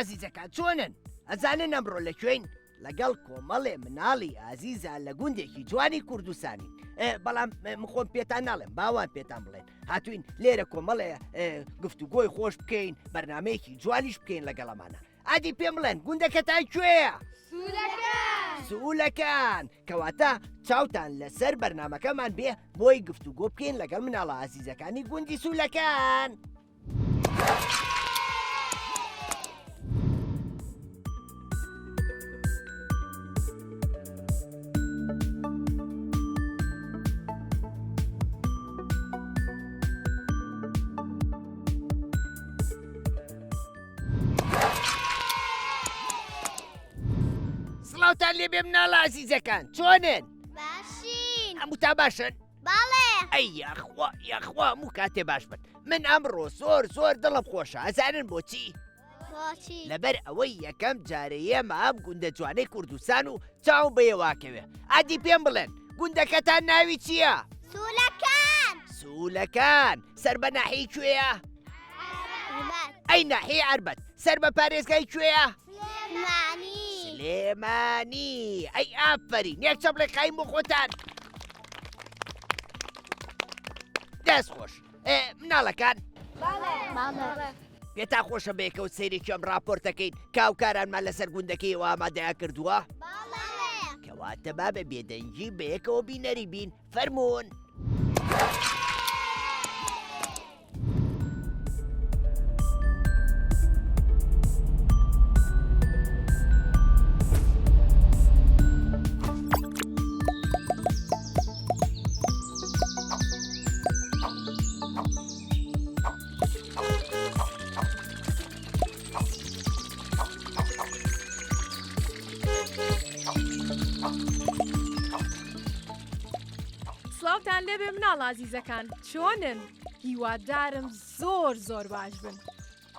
ئازیزەکان چۆنن؟ ئەزانن ئەمڕۆ لەکوێین؟ لەگەڵ کۆمەڵێ مناڵی ئازیزە لە گوندێکی جوانی کوردستانی. بەڵام مخۆم پێتان ناڵێم باوان پێتان بڵێن هاتوین لێرە کۆمەڵێ گفتوگۆی خۆش بکەین بەرنمەیەکی جوانیش بکەین لەگەڵەمانە. ئادی پێم بڵێن گوندەکەتان کوێیە؟ سوولەکان کەواتە چاوتان لەسەر بەرنمەکەمان بێ بۆی گفتوگۆ بکەین لەگەڵ مناڵە ئازیزەکانی گوندی سوولەکان. سڵاوتان لێبێ مناڵە ئازیزەکان چۆنن؟ باشین هەمووتا باشن؟ باڵێ ئەی یاخوا هەموو کاتێ باش بن. من ئەمڕۆ زۆر دڵم خۆشە ئەزانن بۆچی؟ لەبەر ئەوەی یەکەم جارەیە ئەم گوندە جوانەی کوردستان و چاو بەیەواکەوێ. ئادی پێم بڵێن گوندەکەتان ناوی چییە؟ سوولەکان سەر بە ناحی کوێیە؟ ئەی ناحی عەربەت سەر بە پارێزگای کوێیە؟ سلێمانی. ئەی ئافرین یەک چەپڵێک قایم بۆ خۆتان. دەست خۆش مناڵەکان پێتا خۆشە بێکەوت سەیرێکی ئەم راپۆرتەکەین کاوکارانمان لەسەر گوندەکەیەوە ئامادەیا کردووە کەواتە با بە بێدەنگی بەیەکەوە بینەری بین فەرموون. سڵاوتان لێبێ مناڵ ئازیزەکان چۆنن؟ هیوادارم زۆر باش بن.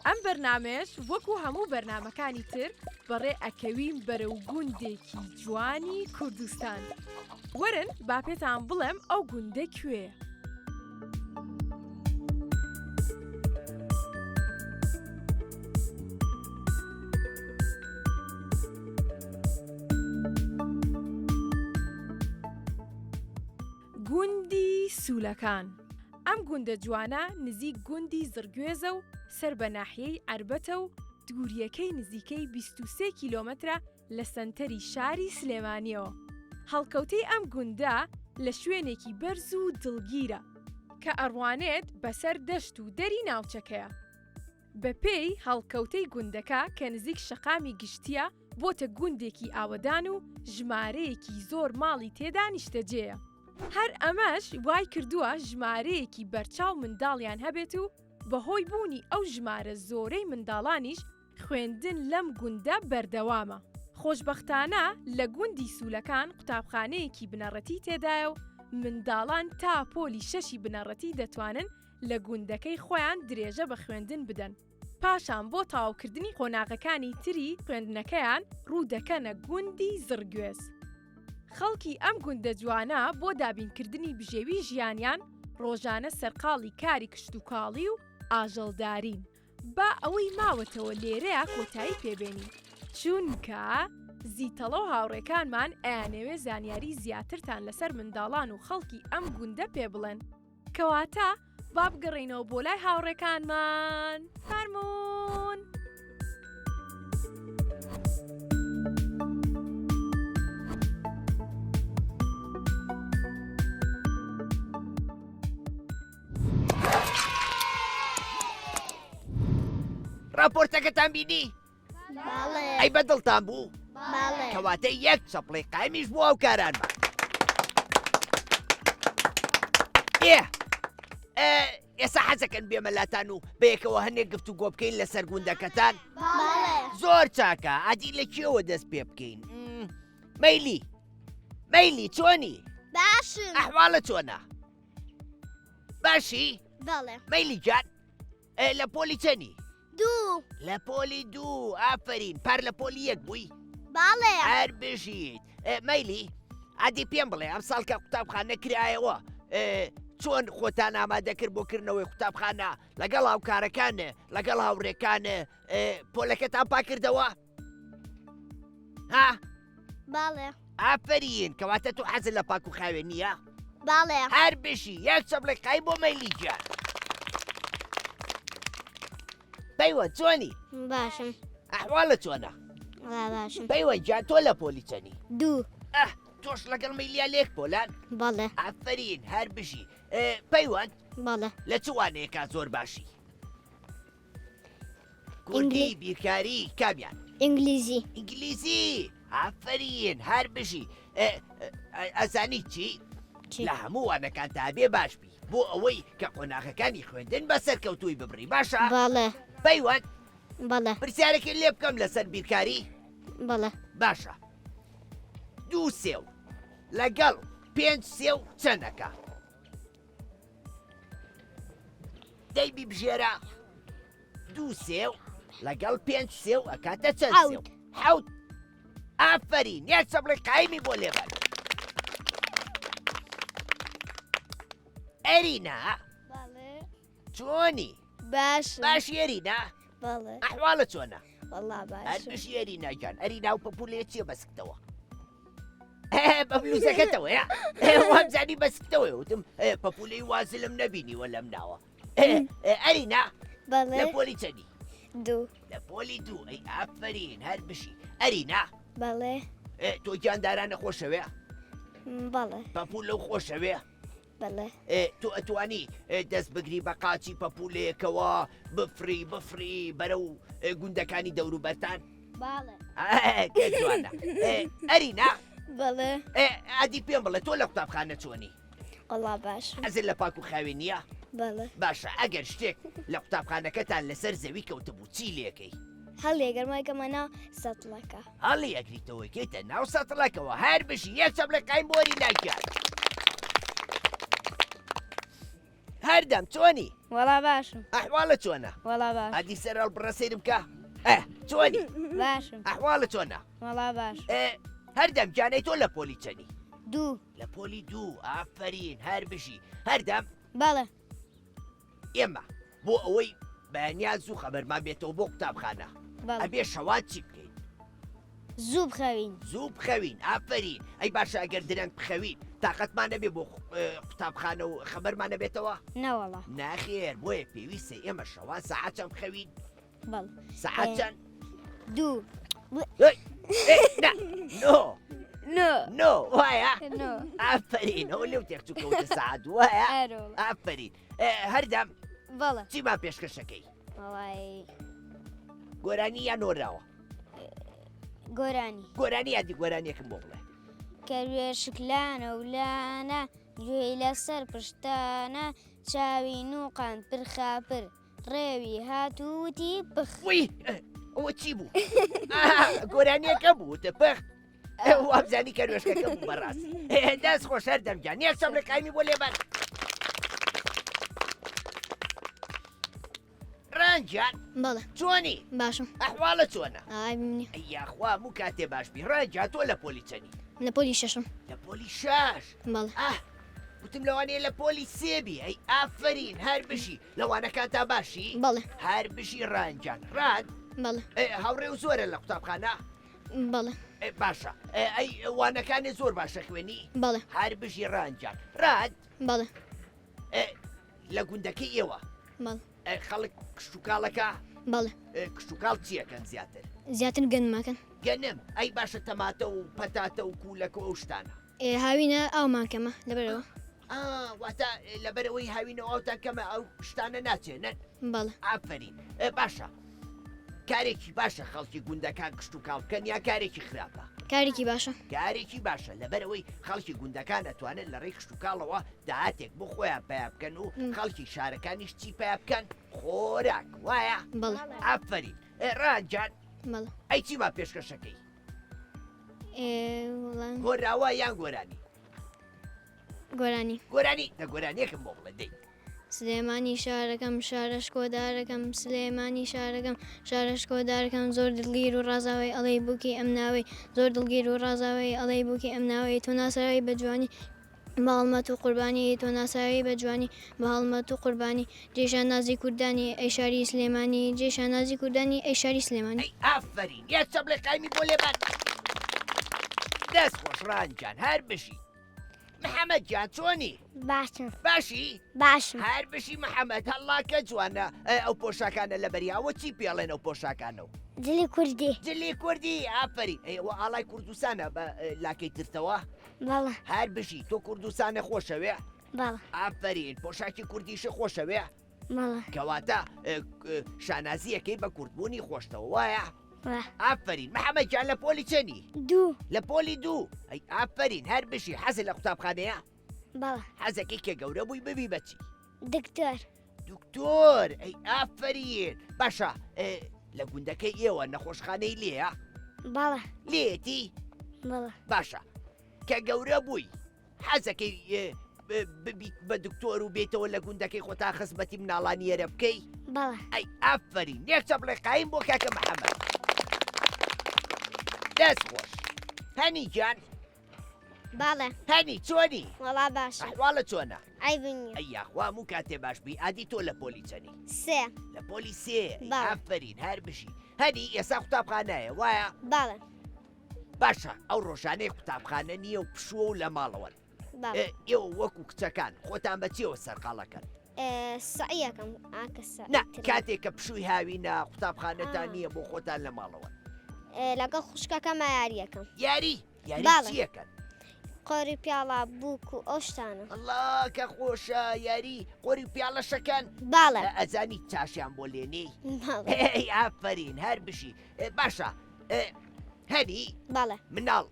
ئەم بەرنامەیەش وەکو هەموو بەرنامەکانی تر بەڕێ ئەکەویم بەرەو گوندێکی جوانی کوردستان. وەرن با پێتان بڵێم ئەو گوندە کوێیە؟ گوندی سوولەکان. ئەم گوندە جوانە نزیک گوندی زرگوێزە و سەر بە ناحیەی عەربەتە و دووریەکەی نزیکەی 23 کیلۆمەترە لە سەنتەری شاری سلێمانیەوە. هەڵکەوتەی ئەم گوندە لە شوێنێکی بەرز و دڵگیرە کە ئەڕوانێت بەسەر دەشت و دەری ناوچەکەیە. بەپێی هەڵکەوتەی گوندەکە کە نزیک شەقامی گشتیە بۆتە گوندێکی ئاوەدان و ژمارەیەکی زۆر ماڵی تێدا نیشتەجێیە. هەر ئەمەش وای کردووە ژمارەیەکی بەرچاو منداڵیان هەبێت و بەهۆی بوونی ئەو ژمارە زۆرەی منداڵانیش خوێندن لەم گوندە بەردەوامە. خۆشبەختانە لە گوندی سوولەکان قوتابخانەیەکی بنەڕەتی تێدایە و منداڵان تا پۆلی 6 بنەڕەتی دەتوانن لە گوندەکەی خۆیان درێژە بە خوێندن بدەن. پاشان بۆ تاواوکردنی قۆناغەکانی تری خوێندنەکەیان ڕوو دەکەنە گوندی زرگوێز. خەڵکی ئەم گوندە جوانە بۆ دابینکردنی بژێوی ژیانیان ڕۆژانە سەرقاڵی کاری کشتوکاڵی و ئاژەڵدارین. با ئەوەی ماوەتەوە لێرەیە کۆتایی پێبێنین چونکە زیتەڵە و هاوڕێکانمان ئەیانەوێ زانیاری زیاترتان لەسەر منداڵان و خەڵکی ئەم گوندە پێ بڵێن. کەواتە با بگەڕێینەوە بۆ لای هاوڕێکانمان فەرموون. راپۆرتەکەتان بینی؟ ئەی بەدڵتان بوو؟ کەواتە یەک چەپڵی قایمیش بۆ ئەو کارانمان. ئێستا حەزەکەن بێمەلاتان و بەیەکەوە هەندێک گفتوگۆ بکەین لەسەر گوندەکەتان؟ زۆر چاکە ئادی لە کێوە دەست پێ بکەین؟ مەیلی چۆنی؟ باشم. ئەحواڵە چۆنە؟ باشی؟ بەڵێ. مەیلی جان لە پۆلی چەنی؟ 2. لە پۆلی 2 ئافرین پار لە پۆلی 1 بووی؟ باڵێ. هەر بژیت. مەیلی ئادی پێم بڵێ ئەم ساڵ کە قوتابخانە کرایەوە چۆن خۆتان ئامادەکرد بۆ کردنەوەی قوتابخانە لەگەڵ هاوکارەکانە لەگەڵ هاوڕێکانە پۆلەکەتان پاکردەوە؟ ها؟ باڵێ ئافرین کەواتە تۆ حەزت لە پاک و خاوێ نییە؟ باڵێ هەر بشی یەک چەپڵێقای بۆ مەیلیجە پەیوە چۆنی؟ باشم ئەحواڵە چۆنە؟ باشم پەیوە جا تۆ لە پۆلی چەنی؟ دوو تۆش لەگەڵ مەیلیا لێک پۆلان؟ باڵێ ئافرین هەر بشی پەیوەند باڵێ لە چوانەیەکا زۆر باشی؟ کوردی بیرکاری کامیان؟ ئینگلیزی ئینگلیزی ئافرین هەر بشی ئەزانی چی؟ لە هەموو وانەکان تا بێ باش بی بۆ ئەوەی کە قۆناغەکانی خوێندن بەسەر کەوتوی ببڕی باشە؟ باڵێ پەیوەند باڵێ پرسیارێکی لێ بکەم لەسەر بیرکاری؟ باڵێ باشە دوو سێو لەگەڵ پێنج سێو چەندەکە؟ دەیبی بژێرە دوو سێو لەگەڵ پێنج سێو ئەکاتە چەند سێو؟ حەوت ئافرین یەک چەپڵی قایمی بۆ لێبەر ئەرینا باڵێ چۆنی؟ باش باشی ئەرینا باڵێ ئەحواڵە چۆنە؟ والله باش هەربشی ئەرینا گیان ئەرینا و پەپولەیە چییە بەسکتەوە؟ بە بلوزەکەتەوە وامزانی بەسکتەوە وتم پەپولەی وازلم نەبینیوە لەم ناوە ئەرینا لە باڵێ پۆلی چەندی؟ دوو لە پۆلی دوو ئەی ئافرین هەر بشی ئەرینا باڵێ تۆ گیاندارانە خۆشەوێ؟ باڵێ پەپول لەو خۆشەوێ؟ باڵێ تۆ ئەتوانی دەست بگری بە قاچی پەپولەیەکەوە بفری بەرە و گوندەکانی دەوروبەرتان؟ باڵێ کە جوانە ئەرینا باڵێ ئادی پێم بڵێ تۆ لە قوتابخانە چۆنی؟ والله باش ئەزر لە پاک و خاوێن نییە؟ باڵێ باشە ئەگەر شتێک لە قوتابخانەکەتان لەسەر زەوی کەوتبوو چی لێکەی؟ هەڵێ گەرمایکەمەنا سەتڵەکە هەڵی ئەگریتەوە کەیتە ناو سەتڵەکەوە هەر بشی یەک چەپڵێقایم بۆری ناکات هەردەم چۆنی؟ وەڵا باشم ئەحواڵە چۆنە؟ وەڵا باش ئادی سەر هەڵبڕە سێرم بکە چۆنی؟ باشم ئەحواڵە چۆنە؟ وەڵا باش هەردەم جانەی تۆ لە پۆلی چەنی؟ دوو لە پۆلی دوو ئافرین هەر بشی هەردەم باڵێ ئێمە بۆ ئەوەی بەیانیاز و خەبەرمان بێتەوە بۆ قوتابخانە باڵێ ئەبێ شەوات چی بکەین؟ زوو بخەوین زوو بخەوین ئافرین ئەی باشە ئەگەر درەنگ بخەوین تااقەتمان نەبێ بۆ قوتابخانە و خەبەرمان نەبێتەوە؟ نەوەڵا ناخێر بۆیە پێویستە ئێمە شەوات سەعات چەند بخەوین؟ باڵ سەعات چەند؟ دوو نۆ وایە؟ نۆ ئافرین ئەوە لێو تێکچووکەوتە سەعات وایە؟ ئەرۆ ئافرین هەردەم باڵێ چیمان پێشکەشەکەی؟ وڵای گۆرانی یان نۆراوە؟ گۆرانی گۆرانی یادی گۆرانیەکەم بۆ بڵێ کەروێ شکلانە ولانە گوێی لەسەر پشتانە چاوی نوقان پرخاپر ڕێوی هاتووتی پخ وی ئەوە چی بوو؟ گۆرانیەکە بوو تپەخ وابزانی کەروێشکەکە بوو بەڕاست دەست خۆشەر دەمجان نیە سەم لە قایمی بۆ لێبەر ڕەنجان باڵێ چۆنی؟ باشم ئەحواڵە چۆنە؟ ئای بینی یاخوا هەموو کاتێ باشبی ڕەنجان تۆ لە پۆلی چەنی؟ لە پۆلی شەشم لە پۆلی شاش باڵێ وتم لەوانەیە لە پۆلی سێبی ئەی ئافرین هەر بشی لەوانەکان تا باشی؟ باڵێ هەر بشی ڕەنجان ڕان باڵێ هاوڕێ و زۆرە لە قوتابخانە؟ باڵێ باشە ئەی وانەکانی زۆر باشە خوێنی؟ باڵێ هەر بژی ڕەنجان ڕاد باڵێ لە گوندەکەی ئێوە باڵێ خەڵک کشتتوکاڵەکە باڵێ کشتتوکاڵ چیەکەن زیاتر؟ زیاتر گەنماکەن گەنم ئەی باشە تەماتە و پەتاتە و کوولەکە ئەو شتانە هاوینە ئاوماکەمە لەبەرەوە واتە لەبەرەوەی هاوینەوە ئەوتان کەمە ئەو شتانە ناچێنن؟ باڵێ ئافرین باشە کارێکی باشە خەڵکی گوندەکان کشت و کاڵ بکەن یا کارێکی خراپە؟ کارێکی باشە کارێکی باشە لەبەرەوەی خەڵکی گوندەکان دەتوانن لە ڕێی کشت و کاڵەوە داهاتێک بۆ خۆیان پیا بکەن و خەڵکی شارەکانیش چی پیا بکەن؟ خۆراک وایە؟ باڵێ ئافرین ڕانجان باڵێ ئەی چیمان پێشکەشەکەی؟ وڵام گۆراوە یان گۆرانی؟ گۆرانی گۆرانی لە گۆرانیەکەم بۆ بڵێ دەی سلێمانی شارەکەم شارەش کۆدارەکەم سلێمانی شارەکەم شارەش کۆدارەکەم زۆر دڵگیر و ڕازاوی ئەڵێ بووکی ئەم ناوەی زۆر دڵگیر و ڕازاوی ئەڵێ بووکی ئەم ناوەی تۆ ناسەرەوەی بە جوانی بە هەڵمەت و قوربانی تۆ ناساوی بە جوانی بە هەڵمەت و قوربانی جێشان نازی کوردانی ئەی شاری سلێمانی جێشان نازی کوردانی ئەی شاری سلێمانی ئەی ئافرین یەک چەبڵێ قایمی بۆ لێبان دەست خۆش ڕانجان هەر بشی محەممەد جان چۆنی باشم باشی باشم هەر بشی محەممەد هەڵاکە جوانە ئەو پۆشاکانە لە بەریاوە چی پێڵێن ئەو پۆشاکانەوە دلی کوردی جلی کوردی ئافرین ئەوە ئاڵای کوردستانە بە لاکەی ترتەوە بەڵە هەر بشی تۆ کوردستانە خۆشەوێ بەڵە ئافرین پۆشاکی کوردیشە خۆشەوێ بەڵە کەواتە شانازیەکەی بە کوردبوونی خۆشتەوە وایە وە ئافرین محەممەد جان لە پۆلی چەنی دوو لە پۆلی دوو ئەی ئافرین هەر بشی حەزە لە قوتابخانەیە بەڵە حەزەکەی کە گەورە بووی ببی بەچی دکتۆر دکتۆر ئەی ئافرین باشە لە گوندەکەی ئێوە نەخۆشخانەی لێە بەڵە لێتی بەڵە باشە کە گەورە بووی حەزەکەی ببیت بە دکتۆر و بێتەوە لە گوندەکەی خۆتا خزمەتی مناڵانیەرە بکەی بەڵە ئەی ئافرین یەک چەبڵێ قایم بۆ کاکە محەممەد دەست خۆش هەنی جان بەڵێ هەنی چۆنی وەڵا باش ئەحواڵە چۆنە ئەی بنیە ئەی یاخوام و کاتێ باش بی ئادی تۆ لە پۆلی چەنی سێ لە پۆلی سێ بەڵێ. ئافرین هەر بشی هەنی ئێستا قوتابخانایە وایە بەڵێ باشە ئەو ڕۆژانەی قوتابخانە نییە و پشووە و لە ماڵەوەن بەڵێ ئێوە وەکو کچەکان خۆتان بەچیەوە سەرقاڵەکەن سعیەکەم ئاکە نا کاتێک کە پشووی هاوینە قوتابخانەتان نییە بۆ خۆتان لە ماڵەوە لەگەڵ خوشکەکەم یاریەکەم یاری یاری بەڵێ. چیەکەن قۆری پیاڵا بووک و ئەو شتانە الله کە خۆشە یاری قۆری پیاڵەشەکەن بەڵێ ئەزانی چاشیان بۆ لێنەی بەڵێ ئەی ئافرین هەر بشی باشە هەنی بەڵێ مناڵ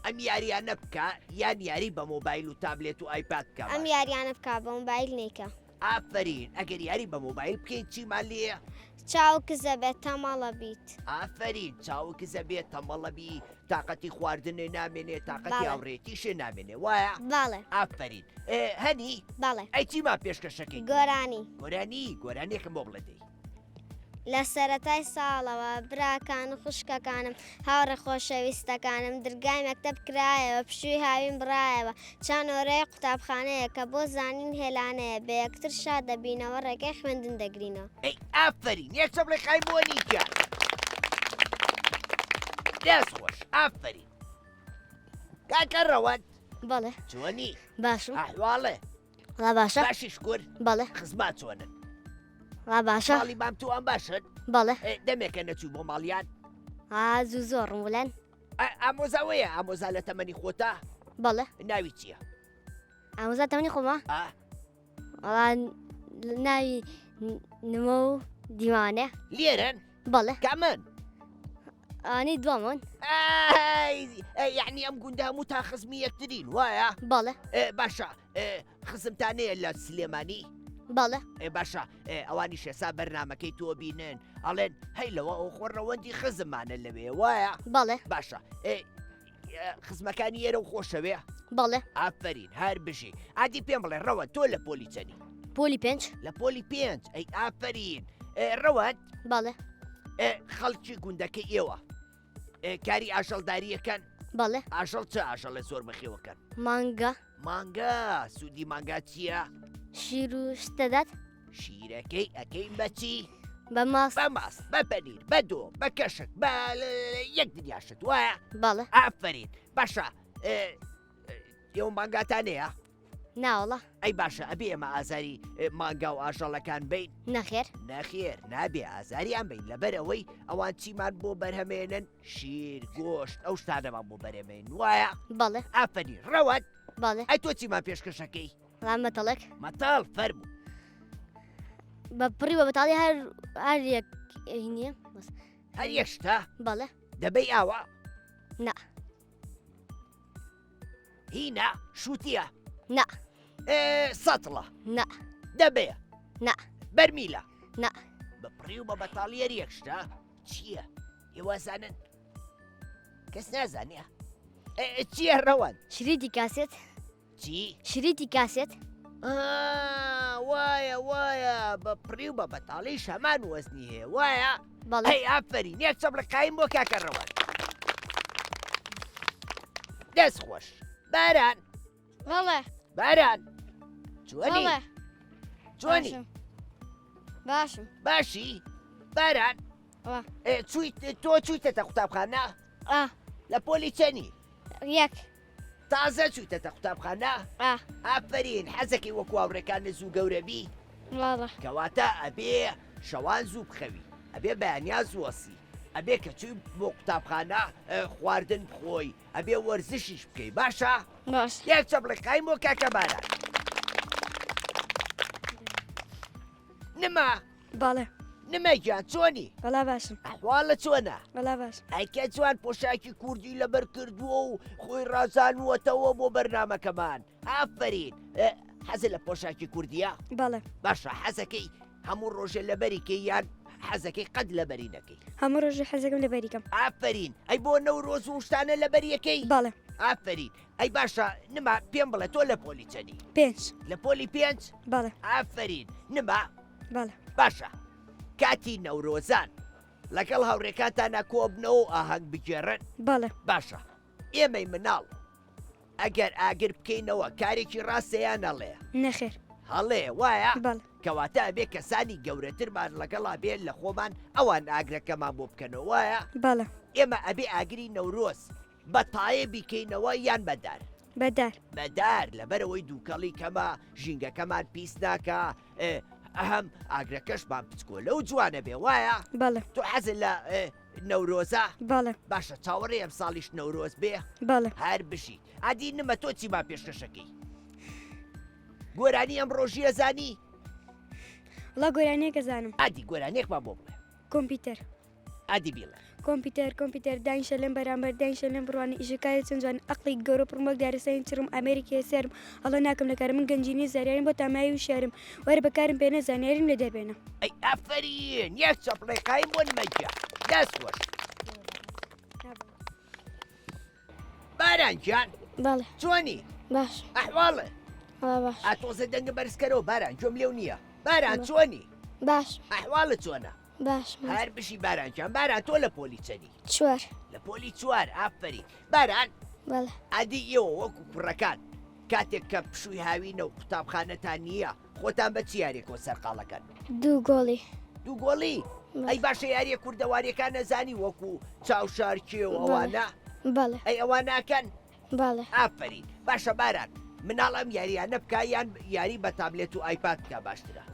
ئەم یاریانە بکە یان یاری بە مۆبایل و تابلێت و ئایپاد بکە ئەم یاریانە بک بە مۆبایل نیکە ئافرین ئەگەر یاری بە مۆبایل بکەین چیمان لێە چاو کزە بێت تەماڵە بیت ئافرین چاوکزە بێت تەمەڵەبی تااقەتی خواردنێ نامێنێت تااقەتی بەڵێ. هاوڕێتیشێ نامێنێ وایە بەڵێ ئافرین هەنی بەڵێ ئەی چیمان پێشکەشەکەی گۆرانی گۆرانیەکەم بۆ بڵێدەی لە سەرەتای ساڵەوە براکان و خوشکەکانم هاوڕێ خۆشەویستەکانم دەرگای مەکتەب کرایەوە پشووی هاوین بڕایەوە چانۆرەی قوتابخانەیە کە بۆ زانین هێلانەیە بە یەکتر شاد دەبینەوە ڕێگەی خوێندن دەگرینەوە ئەی ئافرین یەک چەبڵێ قایم بۆ نیکە دەست خۆش ئافرین کاکە ڕەوەند بەڵێ چۆنی باشم ئەحواڵێ ڕا باشە باشی شکر بەڵێ خزمات چۆنن ڕا باشە ماڵی بام توان باشن بەڵێ دەمێکە نەچوو بۆ ماڵیان زوو زۆڕم ولەن ئامۆزاوەیە ئامۆزا لە تەمەنی خۆتا بەڵێ ناوی چییە؟ ئامۆزا تەمەنی خۆمە ناوی نمە و دیوانێ لێرن بەڵێ کامن ئانی دووەمون یعنی ئەم گوندە هەموو تا خزمی یەکترین وایە بەڵێ باشە خزمتانەیە لە سلێمانی بەڵێ باشە ئەوانی شێسا بەرنمەکەی تۆ بینن ئەڵێن هەی لەوە ئەو خۆڕەوەندی خزممانە لەوێ وایە بەڵێ باشە خزمەکانی ئێرە و خۆشەوێ بەڵێ ئافرین هەر بژی عادی پێم بڵێ ڕەوە تۆ لە پۆلی چەنی پۆلی پێنج لە پۆلی پێنج ئەی ئافرین ڕەوەت بەڵێ خەڵکی گوندەکەی ئێوە کاری ئاژەڵداریەکەن بەڵێ ئاژەڵ چه ئاژەڵە زۆر بەخێوەکەن مانگە مانگا سوودی مانگا چییە؟ شیر و شتەدات شیرەکەی ئەەکەین بەچی؟ بە ماس بە ماست بە پەنیر بە دۆ بە کەشک بە یەک دنیاشت وایە؟ بەڵێ ئافرین باشە ئێوە مانگاتانەیە؟ ناوەڵە ئەی باشە ئەبێ ئێمە ئازاری مانگا و ئاژەڵەکان بین نەخێر نەخێر نابێ ئازاریان بین لەبەرەوەی ئەوان چیمان بۆ بەرهەمێنن شیر گۆشت ئەو شتانەمان بۆ بەرەمێن وایە؟ بەڵێ ئافرین ڕەوەت بەڵێ ئەی تۆ چیمان پێشکەشەکەی؟ ڕامەتەڵێک مەتاڵ فەرموو بە پڕی بە بەتاڵی هەر یەک نییە هەر یەشتا بەڵێ دەبەی ئاوە نا هینە شووتیە نا سەتڵە نا دەبێ نا بەرمیلە نا بە پڕی و بە بەتاڵی هەر یەکشتا چییە؟ ئێوەزانن کەس نازانێ چییە ڕەوەند؟ شریتی کاسێت چی؟ شریتی کاسێت وایە وایە بە پڕی و بە بەتاڵی شەمان وەزنی هەیە وایە؟ بەڵێ ئەی ئافرین یەک چەبڵە قایم بۆ کاکە ڕەوەند دەست خۆش باران بەڵێ باران چۆنی بەڵێ چۆنی باشم باشی باران وا. تۆ چوویتەتە قوتابخانە لە پۆلی چەنی یەک تازە چوویتەتە قوتابخانە ئا ئافرین حەزەکەی وەکو هاوڕێکانە زوو گەورەبی بەڵێ کەواتە ئەبێ شەوان زوو بخەوی ئەبێ بەیانیا زووەسی ئەبێ کە چووی بۆ قوتابخانە خواردن بخۆی ئەبێ وەرزشیش بکەی باشە باش یەک چەپڵێقایم بۆ کاکە باران نما بەڵێ نمە گیان چۆنی بەڵا باشم ئەحواڵە چۆنە بەڵا باش ئەیکە جوان پۆشاکی کوردی لەبەر کردووە و خۆی ڕازانوەتەوە بۆ بەرنامەکەمان ئافرین حەزە لە پۆشاکی کوردیە بەڵێ باشە حەزەکەی هەموو ڕۆژە لەبەریکەی یان حەزەکەی قەت لەبەرینەکەی هەموو ڕۆژە حەزەکەم لە بەریکەم ئافرین ئەی بۆ نەورۆز و شتانە لەبەریەکەی بەڵێ ئافرین ئەی باشە نما پێم بڵێ تۆ لە پۆلی چەنی 5 لە پۆلی 5 بەڵێ ئافرین نما بەڵێ باشە کاتی نەورۆزان لەگەڵ هاوڕێکاتانە کۆبنەوە و ئاهەنگ بگێڕن بەڵێ باشە ئێمەی مناڵ ئەگەر ئاگر بکەینەوە کارێکی ڕاستەیان نەڵێ نەخێر هەڵێ وایە بەڵێ کەواتە ئەبێ کەسانی گەورەترمان لەگەڵا بێن لە خۆمان ئەوان ئاگرەکەمان بۆ بکەنەوە وایە بەڵێ ئێمە ئەبێ ئاگری نەورۆز بە تایە بیکەینەوە یان بەدار بەدار بەدار لەبەرەوەی دووکەڵی کەمە ژینگەکەمان پیس ناکە ئەهەم ئاگرەکەشمان پچکۆلە و جوانە بێ وایە بەڵێ تۆ حەز لە نەورۆزە بەڵێ باشە چاوەڕێ ئەم ساڵیش نەورۆز بێ بەڵێ هەر بشی ئادی نمە تۆ چیمان پێشکەشەکەی گۆرانی ئەم ڕۆژیە زانی وڵا گۆرانەیەکە زانم ئادی گۆرانێکمان بۆ بڵێ کۆمپیوتەر ئادی بیڵێ کۆمپیوتەر داینشە لەم بەرامبەر داینشە لەم بڕوانی ئیشەکاری چەند جوان ئەقلی گەورە پڕمەک دارستانی چرم ئەمریکی سرم هەڵە ناکەم لە کارم من گەنجینی زاریاریم بۆ تامایی و شارم وەرە بەکارم پێنە زانیاریم لە دەبێنە ئەی ئەفەرین یەک چەپڵێقایم بۆ نمەجیا دەستوەش بارانجان بەڵێ چۆنی باش ئەحواڵە باش ئاتۆزە دەنگە بەرزکەرەوە باران جۆم لێو نییە باران چۆنی باش ئەحواڵە چۆنە باش هەر بشی بارانجان باران تۆ لە پۆلی چەنی چوار لە پۆلی چوار ئافەری باران بەڵێ ئەدی ئێوە وەکو کوڕەکان کاتێک کە پشووی هاوینە و قوتابخانەتان نییە خۆتان بە چی یاریێکەوە سەرقاڵەکەن دوو گۆڵی دوو گۆڵی ئەی باشە یاریە کوردەواریەکان نەزانی وەکو چاوشارکێ و ئەوانە بەڵێ ئەی ئەوان ناکەن بەڵێ ئافرین باشە باران مناڵ ئەم یاریانە بکە یان یاری بە تابلێت و ئایپات بکە باشترە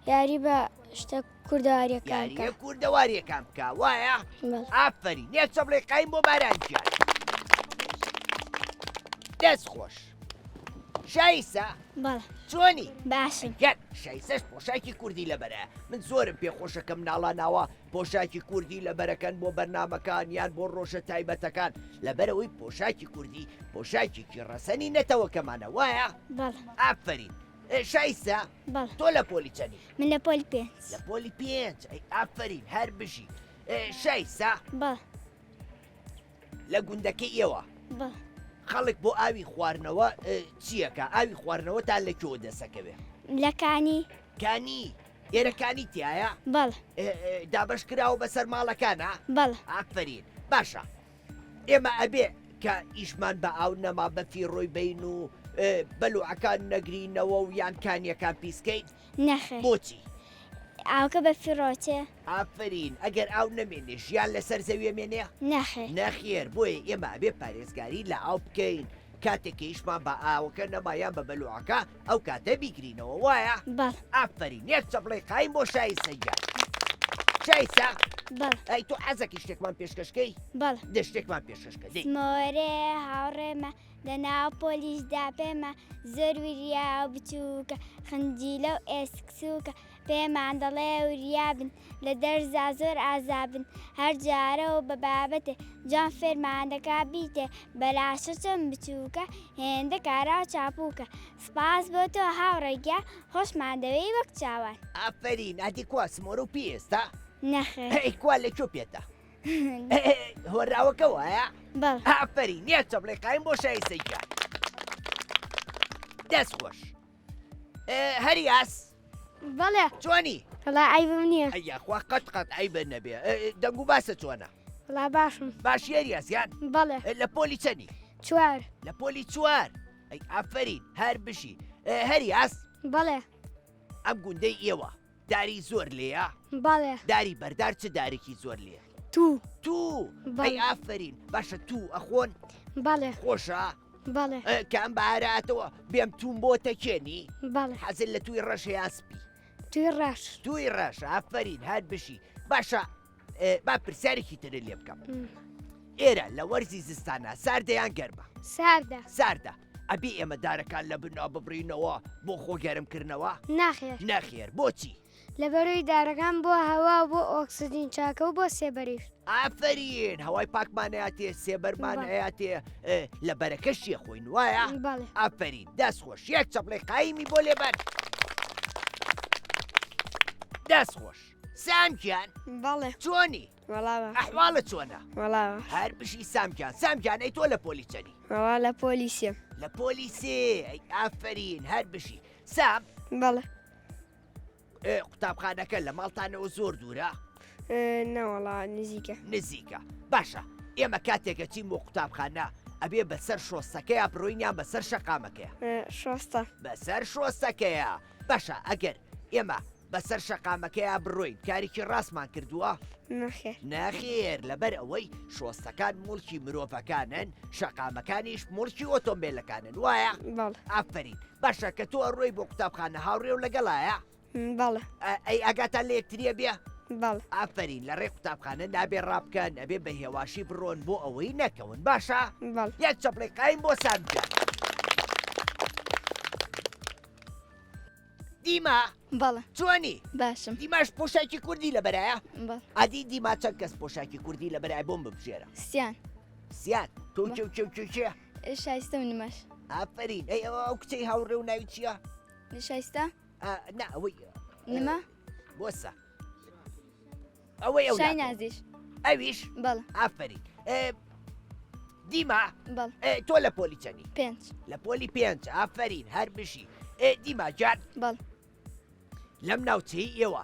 یاری بە شتە کوردەواریەکان یاریە کوردەواریەکان بکە وایە ئافرین یەک چەپڵێقایم بۆ بارانجیان دەست خۆش شایسە بەڵێ چۆنی باشم گەر شایسەش پۆشاکی کوردی لەبەرە من زۆرم پێخۆشەکەم ناڵاناوە پۆشاکی کوردی لەبەرەکەن بۆ بەرنمەکان یان بۆ ڕۆژە تایبەتەکان لەبەرەوەی پۆشاکی کوردی پۆشاکێکی ڕەسەنی نەتەوەکەمانە وایە بەڵێ ئافرین شایسە بەڵێ تۆ لە پۆلی چەنی من لە پۆلی پێنج لە پۆلی 5 ئافرین هەر بژی شایسە بەڵێ لە گوندەکەی ئێوە بەڵێ خەڵک بۆ ئاوی خواردنەوە چیەکە ئاوی خواردنەوە تا لەکەوە دەسەکەوێ لەکانی کانی ئێرەکانی تایە بەڵێ دابش کراوە بەسەر ماڵەکانە بەڵێ ئافرین باشە ئێمە ئەبێ کە ئیشمان بە ئاو نەما بەفی ڕۆی بین و بەلوعەکان نەگرینەوە و یان کانیەکان پیسکەیت نەخێر بۆچی ئاوکە بە فیڕۆتێ ئافرین ئەگەر ئاو نەمێنێ ژیان لەسەر زەویە مێنێ نەخێر نەخێر بۆیە ئێمە ئەبێ پارێزگاری لە ئاو بکەین کاتێکی ئیشمان بە ئاوەکە نەمایان بە بەلوعەکە ئەو کاتە بیگرینەوە وایە بەڵێ ئافرین یەک چەپڵێقایم بۆ شایسەجان شایسە بەڵێ ئەی تۆ حەزەکی شتێکمان پێشکەشکەی بەڵێ دەشتێکمان پێشکەشکە دەی مۆرێ هاوڕێمە لەناو پۆلیسدا پێمە زۆر وریا و بچووکە خنجیلە و ئێسکسووکە پێمان دەڵێ وریابن لە دەرزا زۆر ئازابن هەر جارە و بە بابەتێ جان فێرمان دەکا بیتێ بەلاشە چەند بچووکە هێندە کارا و چاپووکە سپاس بۆ تۆ هاوڕێگیا خۆشمان دەوێی وەک چاوان ئافرین ئادی کوا سمۆرە و پێستا نەخێر ئەیکوا لەکوێ پێێتە هۆراوەکە وایە بەڵێ ئافرین نیە چەپڵێقایم بۆ شایسەجان دەست خۆش هەریاس بەڵێ چۆنی وڵا عیبم نییە ئەیخوا قەت عیبە نەبێ دەنگ و باسە چۆنە وڵا باشم باشی هەریاسیان بەڵێ لە پۆلی چەنی چوار لە پۆلی چوار ئەی ئافرین هەر بشی هەریاس بەڵێ ئەم گوندەی ئێوە داری زۆر لێیە بەڵێ داری بەردار چ دارێکی زۆر لێ تو ئەی ئافرین باشە تو ئەخۆن بەڵێ خۆشە بەڵێ کە ئەم بەهاراتەوە بێم توم بۆ تەکێنی بەڵێ حەزل لە توی ڕەشەی ئاسپی توی ڕاش توی ڕەش ئافرین هەر بشی باشە با پرسیارێکی ترە لێ بکەم ئێرە لە وەرزی زستانە ساردەیان گەرمە ساردا ساردە ئەبی ئێمە دارەکان لە بنا ببڕینەوە بۆ خۆگەرمکردنەوە ناخێر نەخێر بۆچی لە بەرەوەی دارەکان بۆ هەوا بۆ ئۆکسسیجین چاکە و بۆ سێبەریش ئافرین هەوای پاکمانەیەتێ سێبەرمان هەیەتێ لە بەرەکەشیە خۆین وایە بەڵێ ئافرین دەست خۆش یەک چەپڵی قایمی بۆ لێبەر دەست خۆش سامگیان بەڵێ چۆنی وەڵاوە ئەحواڵە چۆنە وەڵاوە هەر بشی سامگیان ئەی تۆ لە پۆلی چەنی وەڵا لە پۆلیسیە لە پۆلیسێ ئەی ئافرین هەر بشی سام بەڵێ قوتابخانەکە لە ماڵتانەوە زۆر دوورە نەوەڵا نزیکە نزیکە باشە ئێمە کاتێکە چیم بۆ قوتابخانە ئەبێ بەسەر شۆستەکەیە بڕۆینیان بەسەر شەقامەکەیە شۆستە بەسەر شۆستەکەیە باشە ئەگەر ئێمە بەسەر شەقامەکەیە بڕۆین کارێکی ڕاستمان کردووە نەخێر ناخێر لەبەر ئەوەی شۆستەکان مڵکی مرۆڤەکانن شەقامەکانیش مڵکی ئۆتۆمبیلەکانن وایە بەڵێ ئافرین باشە کە تۆ ڕۆی بۆ قوتابخانە هاوڕێ و لەگەڵایە بەڵێ ئەی ئاگاتان لە یەکتریە بێ بەڵێ ئافرین لە ڕێ قوتابخانە نابێ ڕابکەن ئەبێ بە هێواشی بڕۆن بۆ ئەوەی نەکەون باشە بەڵێ یەک چەپڵی قایم بۆ سامجان دیما بەڵێ چۆنی باشم دیماش پۆشاکی کوردی لە بەرایە بەڵ ئادی دیما چەند کەس پۆشاکی کوردی لە بەرای بۆم ببژێرە سیان سیان تۆ چێ شایستە و نماش ئافرین ئەی ئەو کچەی هاوڕێ و ناوی چییە؟ شایستە نا ئەوەی نما بۆسە ئەوەی ئەو شای نازیش ئەویش بەڵێ ئافرین دیما بەڵ تۆ لە پۆلی چەنی 5 لە پۆلی 5 ئافرین هەر بشی دیما جان بەڵ لەم ناوچەی ئێوە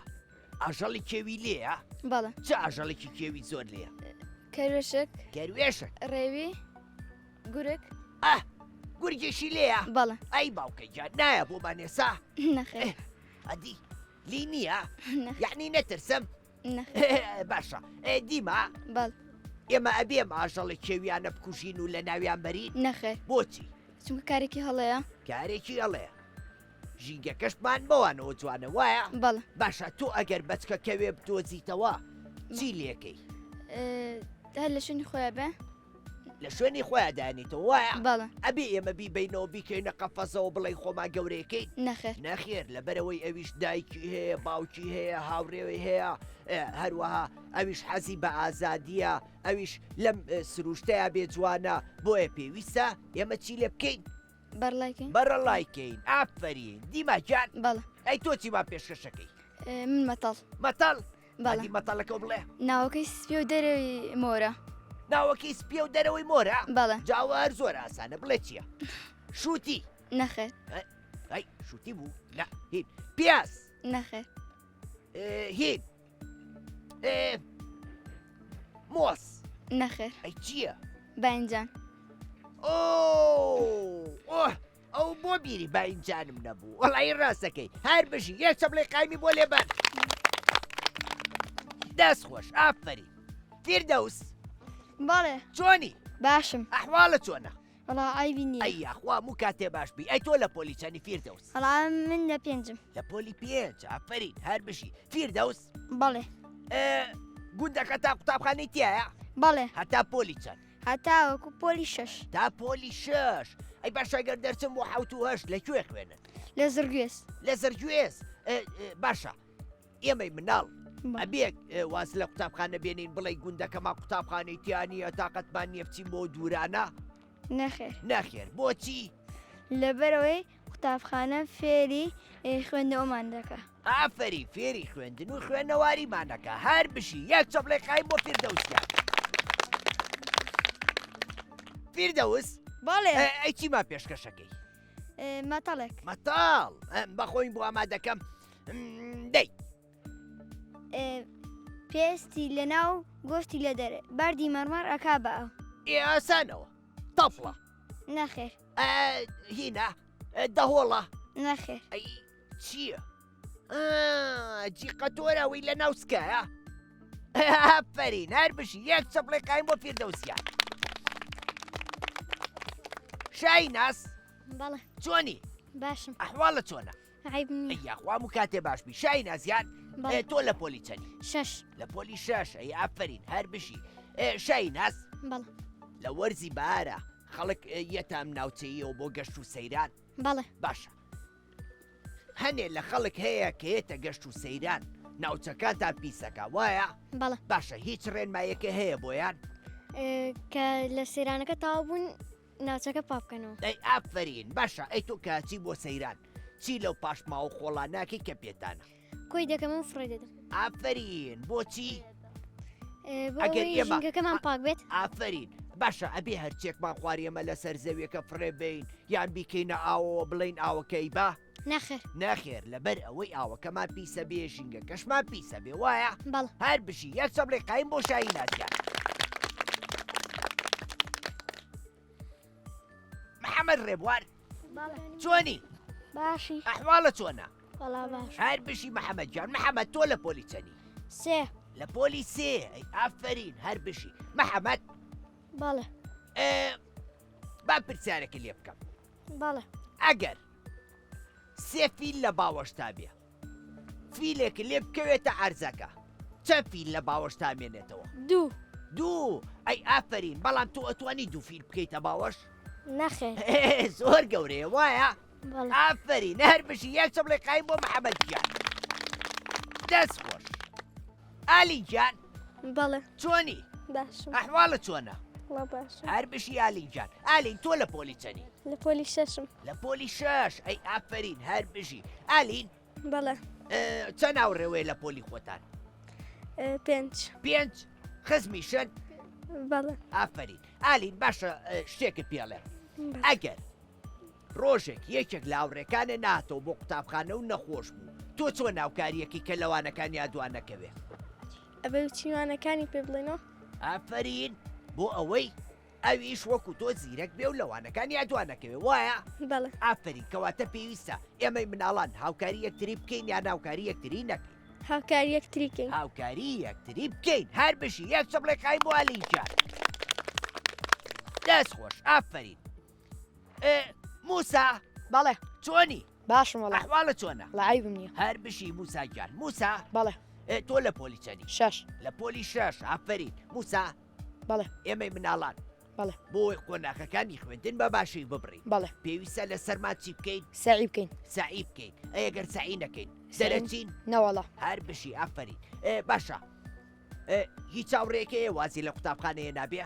ئاژەڵی کێوی لێیە بەڵێ چ ئاژەڵێکی کێوی زۆر لێە کەروێشک کەروێشک ڕێوی گورک گورجێشی لێیە بەڵێ ئەی باوکەی جان نایە بۆ مانێسا نەخێر ئەدی لی نییە نەخێر یعنی نەترسم نەخێر باشە دیما بەڵ ئێمە ئەبێم ئاژەڵی کێویانە بکوژین و لە ناویان بەرین نەخێر بۆچی چونکە کارێکی هەڵەیە کارێکی هەڵەیە ژینگەکەشمان بەوانەوە جوانە وایە بەڵێ باشە تۆ ئەگەر بەچکە کەوێ بدۆزیتەوە چی لێکەی هەر لە شوێنی خۆیان بێ لە شوێنی خۆیان دانیتەوە وایە بەڵێ ئەبێ ئێمە بیبینەوە بیکەینە قەفەزەوە بڵێ خۆمان گەورەیەکەین نەخێر نەخێر لەبەرەوەی ئەویش دایکی هەیە باوکی هەیە هاوڕێوەی هەیە هەروەها ئەویش حەزی بە ئازادیە ئەویش لەم سروشتەیە بێ جوانە بۆیە پێویستە ئێمە چی لێ بکەین بەرڵایکەین بەڕەڵایکەین ئافرین دیماجان بەڵێ ئەی تۆ چی با پێشکەشەکەی من مەتەڵ مەتەڵ بەڵێ ئەدی مەتەڵەکە بڵێ ناوەکەی سپێ و دەرەوەی مۆرە ناوەکەی سپێ و دەرەوەی مۆرە بەڵێ جاوار زۆر ئاسانە بڵێ چییە شووتی نەخێر ئەی شووتی بوو نا هین پیاس نەخێر هین مۆس نەخێر ئەی چییە باینجان ئەو بۆ بیری باینجانم نەبوو وەڵی ڕاستەکەی هەر بژی یەک چەپڵی قایمی بۆ لێبەر دەست خۆش ئافرین فیردەوس بەڵێ چۆنی باشم ئەحواڵە چۆنە وەڵا ئایبی نییە ئەی یاخوا و کاتێ باش بی ئەی تۆ لە پۆلی چەنی فیردەوس وەڵا من لە 5م لە پۆلی 5 ئافرین هەر بشی فیردەوس بەڵێ گوندەکە تا قوتابخانەی تایە بەڵێ هەتا پۆلی چەند هەتا وەکو پۆلی 6 تا پۆلی 6 ئەی باشەگەر دەرچم بۆ 7 لەکوێ خوێنن لە زرگوێز لە زەرگوێز باشە ئێمەی مناڵ ئەبێک واز لە قوتابخانە بێنین بڵێ گوندەکەما قوتابخانەی تیانیە تااقەتمان نیەفچین بۆ دوورانە نەخێر نەخێر بۆچی لەبەرەوەی قوتابخانە فێری خوێندەوەمان دەکە ئافری فێری خوێندن و خوێندنەواریمانەکە هەر بشی یەک چەپڵێ قایم بۆ فیردەوسیان فیردەوس بەڵێ ئەی چیمان پێشکەشەکەی مەتەڵێک مەتاڵ بەخۆین بۆ ئامادەکەم دەی پێستی لە ناو گۆشتی لە دەرێ باردی مەرمەر ئەکا بە ئەو ئاسانەوە تەپڵە نەخێر هینا دەهۆڵە نەخێر ئەی چییە؟ جیقە تۆرەوەی لە ناوسکایە؟ ئافرین هەر بشی یەک چەپڵێ قایم بۆ فیردەوسیان. شای ناس بەڵێ چۆنی؟ باشم ئەحواڵە چۆنە؟ عیب نییە ئەیاخوام و کاتێ باشبی شای نازیان بەڵێ تۆ لە پۆلی چەنی؟ 6 لە پۆلی 6 ئەی ئافرین هەر بشی شای ناس بەڵێ لە وەرزی بارە خەڵک یەتام ناوچەیەوە بۆ گەشت و سەیران بەڵێ باشە هەنێ لە خەڵک هەیە کە هێتە گەشت و سەیران ناوچەکانتان پیسەکە وایە؟ بەڵێ باشە هیچ ڕێنمایەکە هەیە بۆیان؟ کە لە سەیرانەکە تاوا بوون ناوچەکە پاپکەنەوە ئەی ئافرین باشە ئەی تۆ کاچی بۆ سەیران چی لەو پاشما و خۆڵاناکی کە پێتانە؟ کۆی دەکەم و فڕێ دەدەم ئافرین بۆچی؟ بۆ ئەگەر ئەوەی ئێمە- ژینگەکەمان پاک بێت ئافرین باشە ئەبێ هەرچێکمان خواریەمە لەسەر زەویەکە فڕێ بین یان بیکەینە ئاوەوە بڵین ئاوەکەی با؟ نەخێر ناخێر لەبەر ئەوەی ئاوەکەمان پیسە بێ ژینگە کەشمان پیسە بێ وایە؟ بەڵێ هەر بشی یەک چەبڵێ قایم بۆ شایی نازیان. محەممەد ڕێبوار چۆنی؟ باشی ئەحواڵە چۆنە؟ وەڵا باش هەر بشی محەممەد جان محەممەد تۆ لە پۆلی چەنی؟ سێ لە پۆلی سێ ئەی ئافرین هەر بشی محەممەد بەڵێ با پرسیارێکی لێ بکەم بەڵێ ئەگەر سێ فیل لە باوەشتا بێ فیلێک لێ بکەوێتە عەرزەکە چەند فیل لە باوەشتا مێنێتەوە؟ دوو ئەی ئافرین بەڵام تۆ ئەتوانی دوو فیل بکەیتە باوەش؟ نەخێر زۆر گەورەیە وایە؟ بەڵێ ئافرین هەر بشی یەک چەبڵێ قایم بۆ محەممەد گیان دەست خۆش ئالی گیان بەڵێ چۆنی؟ باشم ئەحواڵە چۆنە؟ وڵا باشم هەر بشی ئالین جان ئالین تۆ لە پۆلی چەنی؟ لە پۆلی شەشم لە پۆلی 6 ئەی ئافرین هەر بژی ئالین بەڵێ چەند ناوڕێوەیە لە پۆلی خۆتان؟ 5 5 خزمیشن بەڵێ ئافرین ئالین باشە شتێکت پێڵێ ئەگەر ڕۆژێک یەکێک لاوڕێکانە ناتەوە بۆ قوتابخانە و نەخۆش بوو تۆ چۆن ناوکاریەکی کە لەوانەکانی یادوانەکەوێ؟ ئەبێ چیوانەکانی پێ بڵێنەوە ئافرین بۆ ئەوەی ئەویش وەکو تۆ زیرەک بێ و لەوانەکانی یادوانەکەوێ وایە؟ بەڵێ ئافرین کەواتە پێویستە ئێمەی مناڵان هاوکاری یەکتری بکەین یان هاوکاری یەکتری نەکەین؟ هاوکاری یەکتریکەین هاوکاری یەکتری بکەین هەر بشی یەک چەبڵێ قایم بۆ ئالیجان دەست خۆش ئافرین موسا بەڵێ چۆنی؟ باشم وەڵا ئەحواڵە چۆنە؟ لە عیبم نییە هەر بشی موسا گیان موسا بەڵێ تۆ لە پۆلی چەنی؟ 6 لە پۆلی 6 ئافرین موسا بەڵێ ئێمەی مناڵان بەڵێ بۆی قۆناغەکانی خوێندن بە باشی ببڕین بەڵێ پێویستە لە سەرمان چی بکەین؟ سعی بکەین سعی بکەین ئەگەر سعی نەکەین دەرەچین نەوەڵا هەر بشی ئافرین باشە هیچ چاوڕێکەیە وازی لە قوتابخانەیە نابێ؟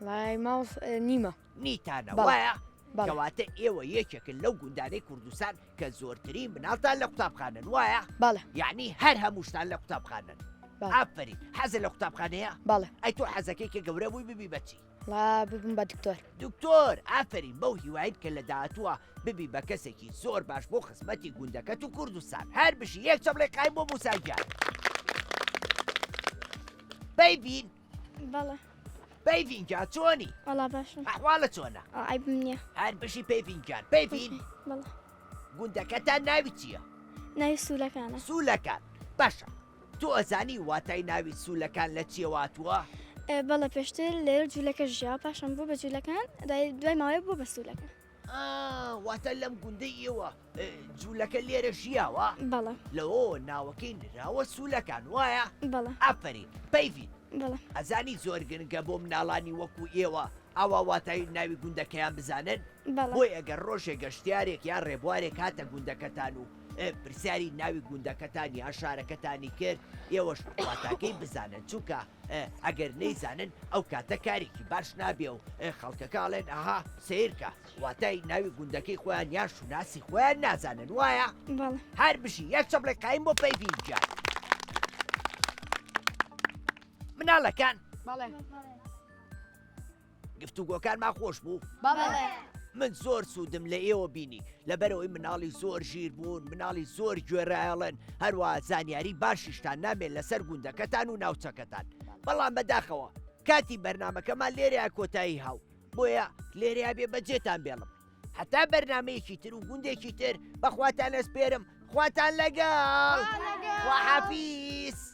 لای ماڵ نیمە نیتانە بەڵێ. وایە؟ بەڵێ کەواتە ئێوە یەکێکن لەو گوندانەی کوردستان کە زۆرترین مناڵتان لە قوتابخانن وایە؟ بەڵێ یعنی هەر هەمووشتان لە قوتابخانن بەڵێ. ئافرین حەزە لە قوتابخانەیە؟ بەڵێ ئەی تۆ حەزەکەی کە گەورە بووی ببی بەچی؟ لا ببم بە دکتۆر دکتۆر ئافرین بەو هیوایت کە لە داهاتووە ببی بە کەسێکی زۆر باش بۆ خزمەتی گوندەکەت و کوردستان هەر بشی یەک چەبڵێ قایم بۆ موساگیان بەیبین بەڵێ پەیڤینجان چۆنی؟ وەڵا باشم ئەحواڵە چۆنە؟ عیبم نییە هەر بشی پەیڤینجان پەیڤین بەڵێ گوندەکەتان ناوی چییە؟ ناوی سوولەکانە سوولەکان باشە تۆ ئەزانی واتای ناوی سوولەکان لە چێواتووە؟ بەڵێ پێشتر لێر جوولەکە ژیا پاشان بوو بە جوولەکان دوای ماوەیە بوو بە سوولەکە واتە لەم گوندەی ئێوە جوولەکە لێرە ژیاوە؟ بەڵێ لەوە ناوەکەی نراوە سوولەکان وایە؟ بەڵێ ئافرین پەیڤین بەڵێ ئەزانی زۆر گرنگە بۆ مناڵانی وەکو ئێوە ئەوە واتای ناوی گوندەکەیان بزانن؟ بەڵێ بۆی ئەگەر ڕۆژێک گەشتیارێک یان ڕێبوارێک هاتە گوندەکەتان و پرسیاری ناوی گوندەکەتان یان شارەکەتانی کرد ئێوەش واتاکەی بزانن چونکە ئەگەر نەیزانن ئەو کاتە کارێکی باش نابێ و خەڵکەکەڵێن ئەها سیرکە واتای ناوی گوندەکەی خۆیان یان شوناسی خۆیان نازانن وایە؟ بەڵێ هەر بشی یەک چەبڵێ قایم بۆ پەیڤینجان مناڵەکان بەڵێ گفتوگۆکانمان خۆش بوو بەڵێ من زۆر سوودم لە ئێوە بینی لەبەرەوەی مناڵی زۆر ژیر بوون مناڵی زۆر گوێڕایەڵێن هەروە زانیاری باشیشتان نامێت لەسەر گوندەکەتان و ناوچەکەتان بەڵام بەداخەوە کاتی بەرنمەکەمان لێرە کۆتایی هاو بۆیە لێرەیە بێ بەجێتان بێڵم حتا بەرنمەیەکی تر و گوندێکی تر بەخواتان ئەسپێرم خواتان لەگەڵ خواحافیز